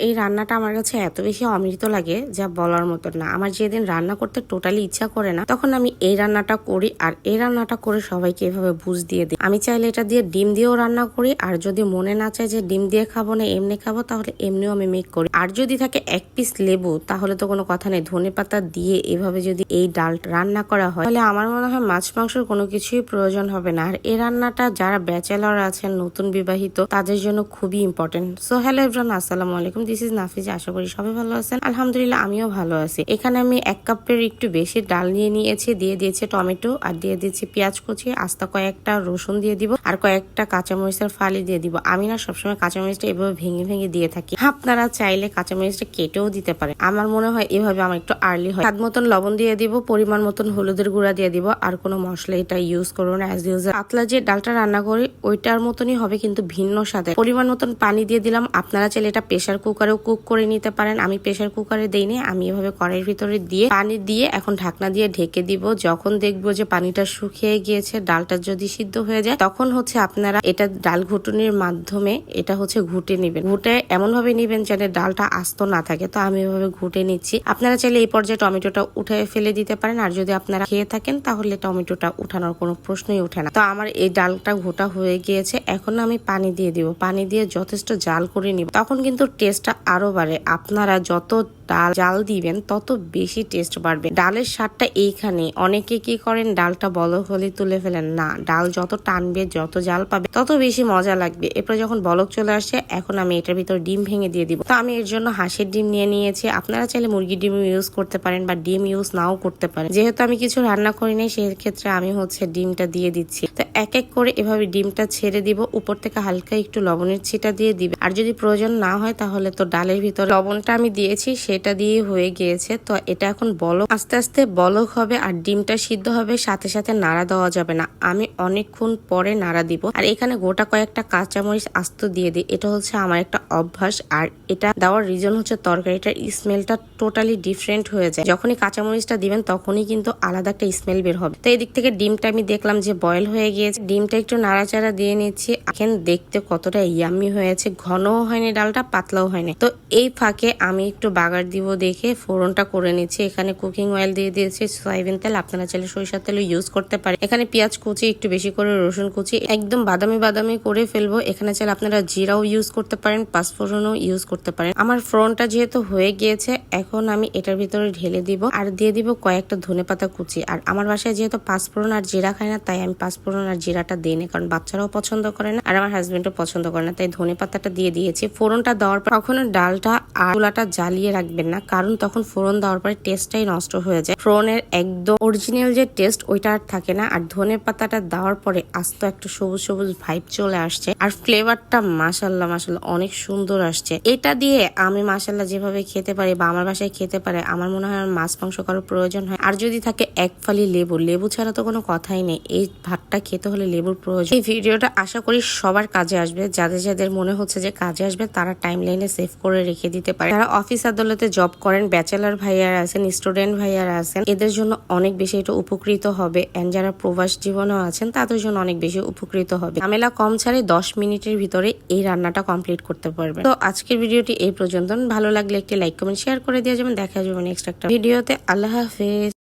এই রান্নাটা আমার কাছে এত বেশি অমৃত লাগে যা বলার মতো না। আমার যেদিন রান্না করতে টোটালি ইচ্ছা করে না, তখন আমি এই রান্নাটা করি, আর এই রান্নাটা করে সবাইকে এভাবে বুঝ দিয়ে দিই। আমি চাইলে এটা দিয়ে ডিম দিয়েও রান্না করি, আর যদি মনে না চায় যে ডিম দিয়ে খাবো না এমনি খাবো, তাহলে এমনিও আমি মেক করি। আর যদি থাকে এক পিস লেবু, তাহলে তো কোনো কথা নেই। ধনেপাতা দিয়ে এভাবে যদি এই ডাল রান্না করা হয়, তাহলে আমার মনে হয় মাছ মাংসের কোনো কিছুই প্রয়োজন হবে না। আর এই রান্নাটা যারা ব্যাচেলর আছেন, নতুন বিবাহিত, তাদের জন্য খুবই ইম্পর্টেন্ট। সো হ্যালো এভরিওয়ান, আসসালামু আলাইকুম, দিস ইজ নাফিজা। আশা করি সবাই ভালো আছেন। আলহামদুলিল্লাহ আমিও ভালো আছি। এখানে আমি 1 কাপের একটু বেশি ডাল নিয়ে নিয়েছি, দিয়ে দিয়েছি টমেটো, আর দিয়ে দিয়েছি পেঁয়াজ কুচি, আস্তা কয়েকটা রসুন দিয়ে দিব, আর কয়েকটা কাঁচামরিচের ফালি দিয়ে দিব। আমি না সবসময় কাঁচামরিচটা এভাবে ভেঙে ভেঙে দিয়ে থাকি। আপনারা চাইলে কাঁচামরিচটা কেটেও দিতে পারেন। আমার মনে হয় এভাবে আমার একটু আর্লি হয়। স্বাদ মতন লবণ দিয়ে দিব, পরিমাণ মতন হলুদের গুঁড়া দিয়ে দিব, আর কোনো মশলা এটা ইউজ করবো না। অ্যাজ ইউজুয়াল পাতলা যে ডালটা রান্না করি ওইটার মতনই হবে, কিন্তু ভিন্ন স্বাদে। পরিমাণ মতন পানি দিয়ে দিলাম। আপনারা চাইলে এটা প্রেসার কুকারেও কুক করে নিতে পারেন। আমি প্রেসার কুকারে দেইনি, আমি এভাবে কড়াইয়ের ভিতরে দিয়ে পানি দিয়ে এখন ঢাকনা দিয়ে ঢেকে দিব। যখন দেখবো যে পানিটা শুকিয়ে গিয়েছে, ডালটা যদি সিদ্ধ হয়ে যায়, তখন হচ্ছে আপনারা এটা ডাল ঘুটুনির মাধ্যমে এটা হচ্ছে ঘুটে নিবেন। ঘুটে এমন ভাবে নিবেন যেন ডালটা আস্ত না থাকে। তো আমি এভাবে ঘুটে নিচ্ছি। আপনারা চাইলে এই পর্যায়ে টমেটোটা উঠে ফেলে দিতে পারেন, আর যদি আপনারা খেয়ে থাকেন তাহলে টমেটোটা উঠানোর কোনো প্রশ্নই ওঠে না। তো আমার এই ডালটা ঘোটা হয়ে গিয়েছে। এখন আমি পানি দিয়ে দিব। পানি দিয়ে যথেষ্ট জাল করে নিব, তখন কিন্তু টেস্টটা আরো বাড়ে। আপনারা যত ডাল জাল দিবেন তত বেশি টেস্ট বাড়বে। ডালের স্বাদটা এইখানে। অনেকে কি করেন, ডালটা বলক হলে তুলে ফেলেন। না, ডাল যত টানবে, যত জাল পাবে, তত বেশি মজা লাগবে। এরপর যখন বলক চলে আসে, এখন আমি এটার ভিতর ডিম ভেঙে দিয়ে দিব। তো আমি এর জন্য হাঁসের ডিম নিয়ে নিয়েছি। আপনারা চাইলে মুরগির ডিম ইউজ করতে পারেন, বা ডিম ইউজ নাও করতে পারেন। যেহেতু আমি কিছু রান্না করি নাই, সেক্ষেত্রে আমি হচ্ছে ডিমটা দিয়ে দিচ্ছি। তো এক এক করে এভাবে ডিমটা ছেড়ে দিব। উপর থেকে হালকা একটু লবণের ছিটা দিয়ে দিবে। আর যদি প্রয়োজন না হয়, তাহলে তো ডালের ভিতরে লবণটা আমি দিয়েছি, সেটা দিয়ে হয়ে গিয়েছে। তো এটা এখন বলক, আস্তে আস্তে বলক হবে, আর ডিমটা সিদ্ধ হবে। সাথে সাথে নাড়া দেওয়া যাবে না, আমি অনেকক্ষণ পরে নাড়া দিব। আর এখানে গোটা কয়েকটা কাঁচামরিচ আস্ত দিয়ে দিই। এটা হচ্ছে আমার একটা অভ্যাস, আর এটা দেওয়ার রিজন হচ্ছে তরকারিটার স্মেলটা টোটালি ডিফারেন্ট হয়ে যায়। যখনই কাঁচামরিচটা দিবেন তখনই কিন্তু আলাদা একটা স্মেল বের হবে। তো এদিক থেকে ডিমটা আমি দেখলাম যে বয়েল হয়ে গিয়েছে। ডিমটা একটু নাড়াচাড়া দিয়ে নিচ্ছি। এখন দেখতে কতটা ইয়াম্মি হয়েছে। ঘনও হয়নি ডালটা, পাতলাও হয়নি। তো এই ফাঁকে আমি একটু বাগার দিব দেখে ফোড়নটা করে নিচ্ছি। এখানে কুকিং অয়েল দিয়ে দিয়েছি, সয়াবিন তেল। আপনারা চাইলে সরিষার তেল ইউজ করতে পারেন। এখানে পেঁয়াজ কুচি, একটু বেশি করে রসুন কুচি, একদম বাদামি বাদামি করে ফেলবো। এখানে চাইলে আপনারা জিরাও ইউজ করতে পারেন, পাঁচফোড়নও ইউজ করতে পারেন। আমার ফোড়নটা যেহেতু হয়ে গিয়েছে, এখন আমি এটার ভিতরে ঢেলে দিব, আর দিয়ে দিব কয়েকটা ধনেপাতা কুচি। আর আমার বাসায় যেহেতু পাঁচফোড়ন আর জিরা খায় না, তাই আমি পাঁচফোড়ন আর জিরাটা দিই না, কারণ বাচ্চারাও পছন্দ করে না, আর আমার হাজবেন্ডও পছন্দ করে না, তাই ধনেপাতাটা দিয়ে দিয়েছি। ফোড়নটা দেওয়ার পর কখনো ডালটা আর চুলাটা জ্বালিয়ে রাখবেন না, কারণ তখন ফোড়ন দেওয়ার পরে টেস্টটাই নষ্ট হয়ে যায়। ফোড়নের একদম অরিজিনাল যে টেস্ট ওইটা আর থাকে না। আর ধনে পাতাটা দেওয়ার পরে আস্ত একটা সবুজ সবুজ ভাইব চলে আসছে, আর ফ্লেভারটা মাশাল্লাহ মাশাল্লাহ অনেক সুন্দর আসছে। এটা দিয়ে আমি মাশাল্লাহ যেভাবে খেতে পারি, বা আমার বাসায় খেতে পারে, আমার মনে হয় মাছ মাংস কারোর প্রয়োজন হয়। আর যদি থাকে এক ফালি লেবু, লেবু ছাড়া তো কোনো কথাই নেই। এই ভাতটা খেতে হলে লেবুর প্রয়োজন। এই ভিডিওটা আশা করি সবার কাজে আসবে। যাদের যাদের মনে হচ্ছে যে কাজে আসবে, তারা টাইম লাইনে সেভ করে রেখে দিতে পারে। যারা অফিস আদালতে জব করেন, ব্যাচেলার ভাইয়ারা আছেন, স্টুডেন্ট ভাইয়ারা আছেন, এদের জন্য অনেক বেশি এটা উপকৃত হবে। এন্ড যারা প্রবাস জীবনেও আছেন, তাদের জন্য অনেক বেশি উপকৃত হবে। ঝামেলা কম ছাড়ে 10 মিনিটের ভিতরে এই রান্নাটা কমপ্লিট করতে পারবেন। তো আজকের ভিডিওটি এই পর্যন্ত। ভালো লাগলে একটি লাইক কমেন্ট শেয়ার করে দিয়ে যাবেন। দেখা যাবে নেক্সট একটা ভিডিওতে। আল্লাহ হাফেজ।